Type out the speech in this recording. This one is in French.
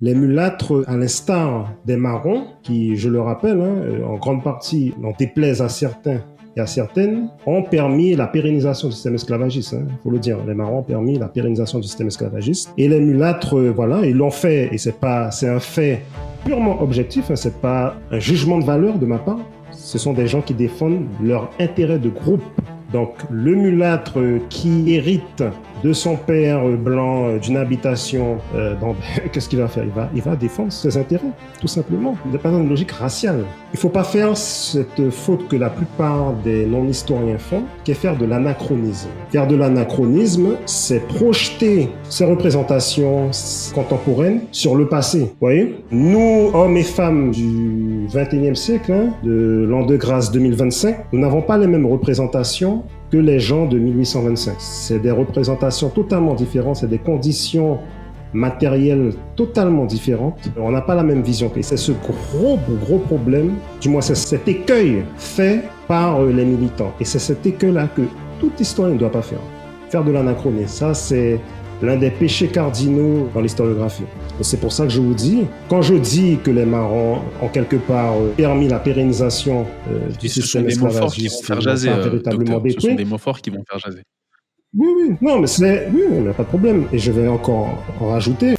Les mulâtres, à l'instar des marrons, qui, je le rappelle, en grande partie n'en déplaisent à certains et à certaines, ont permis la pérennisation du système esclavagiste. Il faut le dire, les marrons ont permis la pérennisation du système esclavagiste. Et les mulâtres, voilà, ils l'ont fait, et c'est un fait purement objectif, c'est pas un jugement de valeur de ma part. Ce sont des gens qui défendent leur intérêt de groupe. Donc, le mulâtre qui hérite de son père blanc d'une habitation, qu'est-ce qu'il va faire? Il va défendre ses intérêts, tout simplement. Il n'est pas dans une logique raciale. Il ne faut pas faire cette faute que la plupart des non-historiens font, qui est faire de l'anachronisme. Faire de l'anachronisme, c'est projeter ces représentations contemporaines sur le passé. Vous voyez? Nous, hommes et femmes du 21e siècle, de l'an de grâce 2025, nous n'avons pas les mêmes représentations que les gens de 1825. C'est des représentations totalement différentes, c'est des conditions matérielles totalement différentes. On n'a pas la même vision. Et c'est ce gros problème, du moins c'est cet écueil fait par les militants. Et c'est cet écueil-là que tout historien ne doit pas faire. Faire de l'anachronisme, ça c'est l'un des péchés cardinaux dans l'historiographie. Et c'est pour ça que je vous dis, quand je dis que les marrons ont quelque part permis la pérennisation du système esclavagiste, véritablement détruit. Ce sont des mots forts qui vont faire jaser. Oui, non, mais oui, il n'y a pas de problème. Et je vais encore en rajouter.